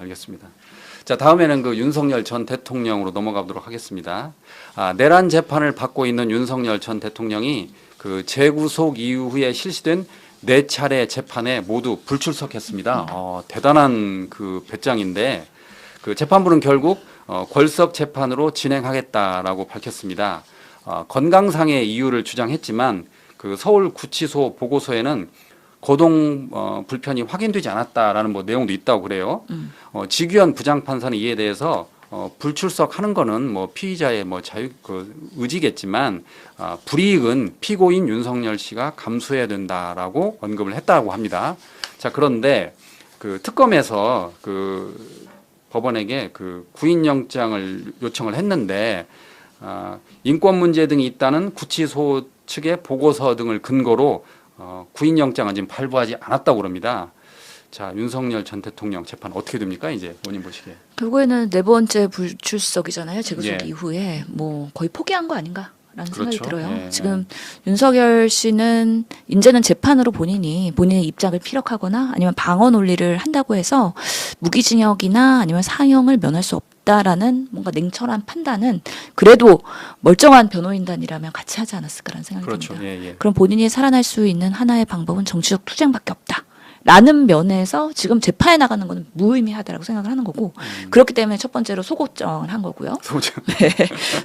알겠습니다. 자, 다음에는 그 윤석열 전 대통령으로 넘어가 보도록 하겠습니다. 내란 재판을 받고 있는 윤석열 전 대통령이 그 재구속 이후에 실시된 4차례 재판에 모두 불출석했습니다. 대단한 그 배짱인데 그 재판부는 결국 걸석 재판으로 진행하겠다라고 밝혔습니다. 건강상의 이유를 주장했지만 그 서울구치소 보고서에는 거동 불편이 확인되지 않았다라는 뭐 내용도 있다고 그래요. 지규현 부장판사는 이에 대해서 불출석하는 거는 뭐 피의자의 뭐 자유 그 의지겠지만 불이익은 피고인 윤석열 씨가 감수해야 된다라고 언급을 했다고 합니다. 자, 그런데 그 특검에서 그 법원에게 그 구인영장을 요청을 했는데 인권 문제 등이 있다는 구치소 측의 보고서 등을 근거로 구인영장은 지금 발부하지 않았다고 그럽니다. 자, 윤석열 전 대통령 재판 어떻게 됩니까? 이제 원님 보시기에. 결국에는 4번째 불출석이잖아요. 재구속 예. 이후에 뭐 거의 포기한 거 아닌가라는 생각이 그렇죠. 들어요. 예. 지금 윤석열 씨는 이제는 재판으로 본인의 입장을 피력하거나 아니면 방어 논리를 한다고 해서 무기징역이나 아니면 사형을 면할 수 없다라는 뭔가 냉철한 판단은 그래도 멀쩡한 변호인단이라면 같이 하지 않았을까라는 생각이 그렇죠. 듭니다. 예, 예. 그럼 본인이 살아날 수 있는 하나의 방법은 정치적 투쟁밖에 없다. 라는 면에서 지금 재판에 나가는 것은 무의미하다라고 생각을 하는 거고 그렇기 때문에 첫 번째로 소고정을 한 거고요. 네.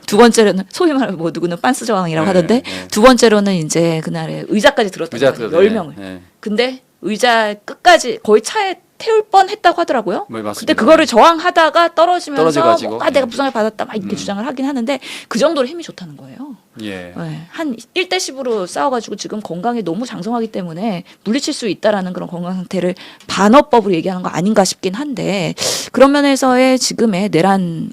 두 번째로는 소위 말하면 뭐 누구는 빤스 저항이라고 하던데 두 번째로는 이제 그날에 의자까지 들었던 거예요. 10명을. 예. 근데 의자 끝까지 거의 차에 태울 뻔했다고 하더라고요. 네, 맞습니다. 근데 그거를 저항하다가 떨어지면서 떨어져가지고, 내가 부상을 받았다 막 이렇게 주장을 하긴 하는데 그 정도로 힘이 좋다는 거예요. 예. 네, 한 1대 10으로 싸워가지고 지금 건강이 너무 장성하기 때문에 물리칠 수 있다라는 그런 건강 상태를 반어법으로 얘기하는 거 아닌가 싶긴 한데 그런 면에서의 지금의 내란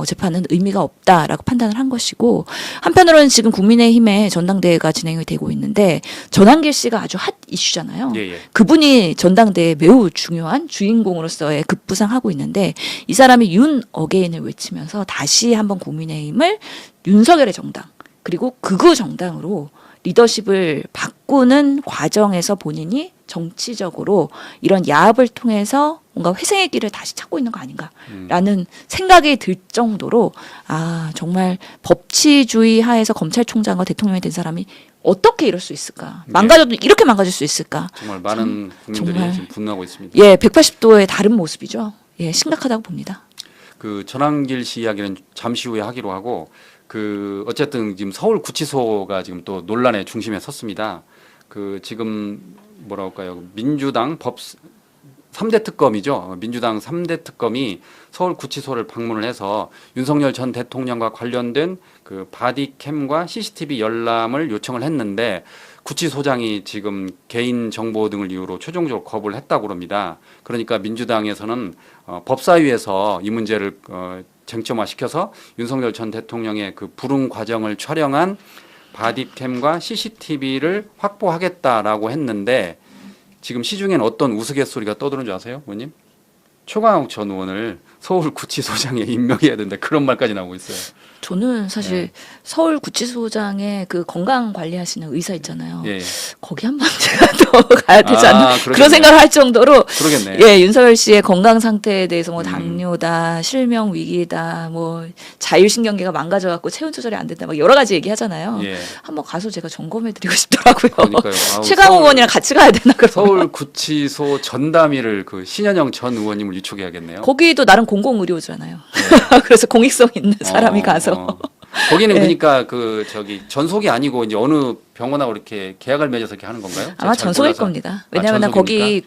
재판은 의미가 없다라고 판단을 한 것이고 한편으로는 지금 국민의힘의 전당대회가 진행이 되고 있는데 전한길 씨가 아주 핫 이슈잖아요. 예, 예. 그분이 전당대회 매우 중요한 주인공으로서의 급부상하고 있는데 이 사람이 윤 어게인을 외치면서 다시 한번 국민의힘을 윤석열의 정당 그리고 극우 정당으로 리더십을 바꾸는 과정에서 본인이 정치적으로 이런 야합을 통해서 뭔가 회생의 길을 다시 찾고 있는 거 아닌가라는 생각이 들 정도로 정말 법치주의 하에서 검찰총장과 대통령이 된 사람이 어떻게 이럴 수 있을까? 망가져도 이렇게 망가질 수 있을까? 정말 많은 국민들이 정말, 지금 분노하고 있습니다. 예, 180도의 다른 모습이죠. 예, 심각하다고 봅니다. 그 전한길 씨 이야기는 잠시 후에 하기로 하고 그 어쨌든 지금 서울구치소가 지금 또 논란의 중심에 섰습니다. 그 지금 뭐라 할까요? 민주당 3대 특검이죠. 민주당 3대 특검이 서울구치소를 방문을 해서 윤석열 전 대통령과 관련된 그 바디캠과 CCTV 열람을 요청을 했는데 구치소장이 지금 개인 정보 등을 이유로 최종적으로 거부를 했다고 합니다. 그러니까 민주당에서는 법사위에서 이 문제를 쟁점화시켜서 윤석열 전 대통령의 그 불응 과정을 촬영한 바디캠과 CCTV를 확보하겠다라고 했는데 지금 시중에는 어떤 우스갯소리가 떠도는 줄 아세요, 의원님? 최광욱 전 의원을 서울구치소장에 임명해야 된다 그런 말까지 나오고 있어요. 저는 사실 서울구치소장의 그 건강 관리하시는 의사 있잖아요. 예. 거기 한번 제가 더 가야 되지 않나 그러겠네. 그런 생각을 할 정도로 그러겠네. 예, 윤석열 씨의 건강 상태에 대해서 뭐 당뇨다, 실명 위기다, 뭐 자율신경계가 망가져갖고 체온 조절이 안 된다, 막 여러 가지 얘기하잖아요. 예. 한번 가서 제가 점검해드리고 싶더라고요. 그러니까요. 최강욱 의원이랑 같이 가야 되나 그러면. 서울구치소 전담의를 그 신현영 전 의원님을 유촉해야겠네요. 거기도 나름 공공의료잖아요. 그래서 공익성 있는 사람이 가서. 거기는 네. 그러니까 그 전속이 아니고 이제 어느 병원하고 이렇게 계약을 맺어서 이렇게 하는 건가요? 아마 잘 전속일 몰라서. 겁니다. 왜냐하면 거기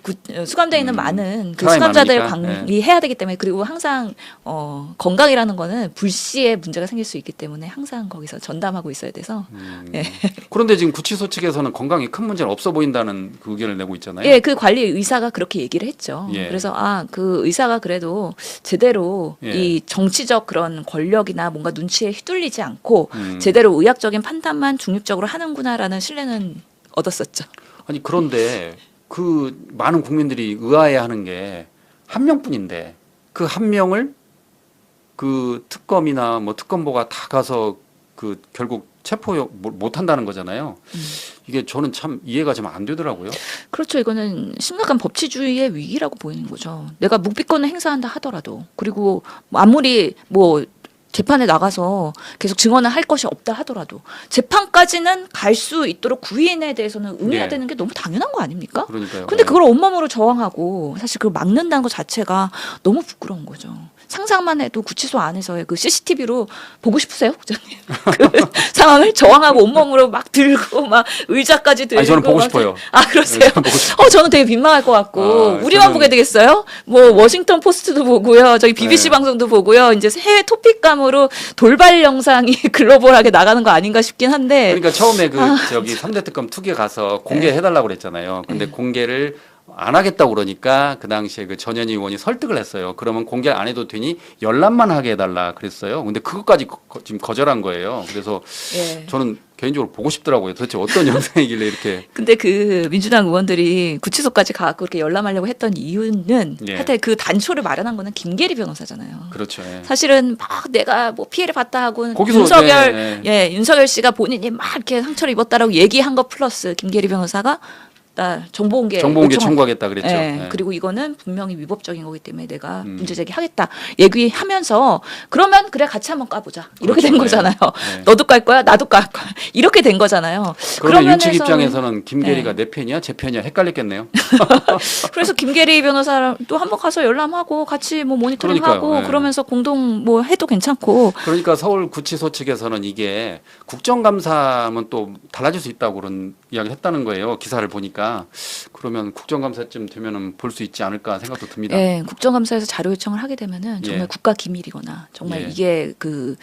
수감되어 있는 많은 그 사람이 수감자들 많으니까. 관리해야 되기 때문에 그리고 항상 건강이라는 거는 불시에 문제가 생길 수 있기 때문에 항상 거기서 전담하고 있어야 돼서. 예. 그런데 지금 구치소 측에서는 건강에 큰 문제는 없어 보인다는 그 의견을 내고 있잖아요. 예, 그 관리 의사가 그렇게 얘기를 했죠. 예. 그래서 그 의사가 그래도 제대로 예. 이 정치적 그런 권력이나 뭔가 눈치에 휘둘리지 않고 음. 제대로 의학적인 판단만 중립적으로 하는구나라는 신뢰는 얻었었죠. 아니 그런데 그 많은 국민들이 의아해하는 게 한 명뿐인데 그 한 명을 그 특검이나 뭐 특검보가 다 가서 그 결국 체포 못 한다는 거잖아요. 이게 저는 참 이해가 좀 안 되더라고요. 그렇죠. 이거는 심각한 법치주의의 위기라고 보이는 거죠. 내가 묵비권을 행사한다 하더라도 그리고 아무리 뭐 재판에 나가서 계속 증언을 할 것이 없다 하더라도 재판까지는 갈 수 있도록 구인에 대해서는 응해야 네. 되는 게 너무 당연한 거 아닙니까? 그러니까요. 근데 네. 그걸 온몸으로 저항하고 사실 그걸 막는다는 것 자체가 너무 부끄러운 거죠. 상상만 해도 구치소 안에서의 그 CCTV로 보고 싶으세요, 국장님? 그 상황을 저항하고 온몸으로 막 들고 막 의자까지 들고. 아니 저는 보고 막 싶어요. 아 그러세요? 네, 저는 보고 싶어요. 저는 되게 민망할 것 같고 우리만 저는- 보게 되겠어요? 뭐 워싱턴 포스트도 보고요, 저기 BBC 네. 방송도 보고요. 이제 해외 토픽감으로 돌발 영상이 글로벌하게 나가는 거 아닌가 싶긴 한데. 그러니까 처음에 그 저기 3대 특검 투기에 가서 공개해달라고 그랬잖아요. 근데 공개를 안 하겠다고 그러니까 그 당시에 그 전현희 의원이 설득을 했어요. 그러면 공개 안 해도 되니 열람만 하게 해달라 그랬어요. 근데 그것까지 지금 거절한 거예요. 그래서 예. 저는 개인적으로 보고 싶더라고요. 도대체 어떤 영상이길래 이렇게. 근데 그 민주당 의원들이 구치소까지 가고 이렇게 열람하려고 했던 이유는 예. 하여튼 그 단초를 마련한 거는 김계리 변호사잖아요. 그렇죠. 예. 사실은 막 내가 뭐 피해를 봤다 하고 거기서 윤석열 네, 예 윤석열 씨가 본인이 막 이렇게 상처를 입었다라고 얘기한 거 플러스 김계리 변호사가 나 정보공개 정보공개 요청한- 청구하겠다 그랬죠. 예, 예. 그리고 이거는 분명히 위법적인 거기 때문에 내가 문제 제기하겠다 얘기하면서 그러면 그래 같이 한번 까보자 이렇게 그렇죠. 된 거잖아요. 네. 너도 깔 거야 나도 깔 거야 이렇게 된 거잖아요. 그러면 윤측 면에서는- 입장에서는 김계리가 네. 내 편이야 제 편이야 헷갈렸겠네요. 그래서 김계리 변호사도 한번 가서 열람하고 같이 뭐 모니터링하고 그러니까요. 네. 그러면서 공동 뭐 해도 괜찮고. 그러니까 서울 구치소 측에서는 이게 국정감사면 또 달라질 수 있다고 그런 이야기를 했다는 거예요. 기사를 보니까. 그러면 국정감사쯤 되면은 볼 수 있지 않을까 생각도 듭니다. 예, 국정감사에서 자료 요청을 하게 되면은 정말 예. 국가 기밀이거나 정말 예. 이게 그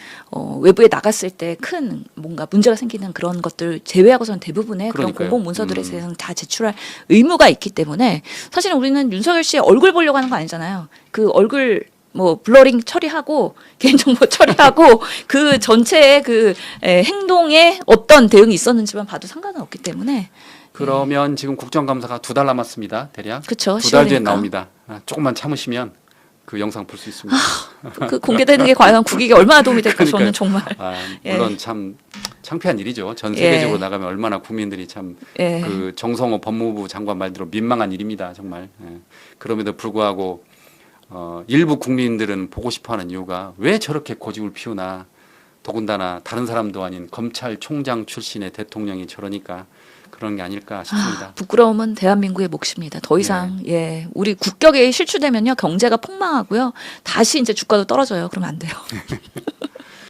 외부에 나갔을 때 큰 뭔가 문제가 생기는 그런 것들 제외하고서는 대부분의 그런 그러니까요. 공공 문서들에 대해서는 다 제출할 의무가 있기 때문에 사실은 우리는 윤석열 씨의 얼굴 보려고 하는 거 아니잖아요. 그 얼굴 뭐 블러링 처리하고 개인정보 처리하고 그 전체의 그 행동에 어떤 대응이 있었는지만 봐도 상관은 없기 때문에 그러면 지금 국정감사가 2달 남았습니다. 대략. 그렇죠. 2달 뒤에 10월이니까. 나옵니다. 조금만 참으시면 그 영상 볼 수 있습니다. 그 공개되는 게 과연 국익에 얼마나 도움이 될까 그러니까요. 저는 정말 물론 참 창피한 일이죠. 전 예. 세계적으로 나가면 얼마나 국민들이 참 예. 그 정성호 법무부 장관 말대로 민망한 일입니다. 정말. 예. 그럼에도 불구하고 일부 국민들은 보고 싶어하는 이유가 왜 저렇게 고집을 피우나. 더군다나 다른 사람도 아닌 검찰총장 출신의 대통령이 저러니까 그런 게 아닐까 싶습니다. 부끄러움은 대한민국의 몫입니다. 더 이상 예 우리 국격에 실추되면요 경제가 폭망하고요 다시 이제 주가도 떨어져요. 그러면 안 돼요.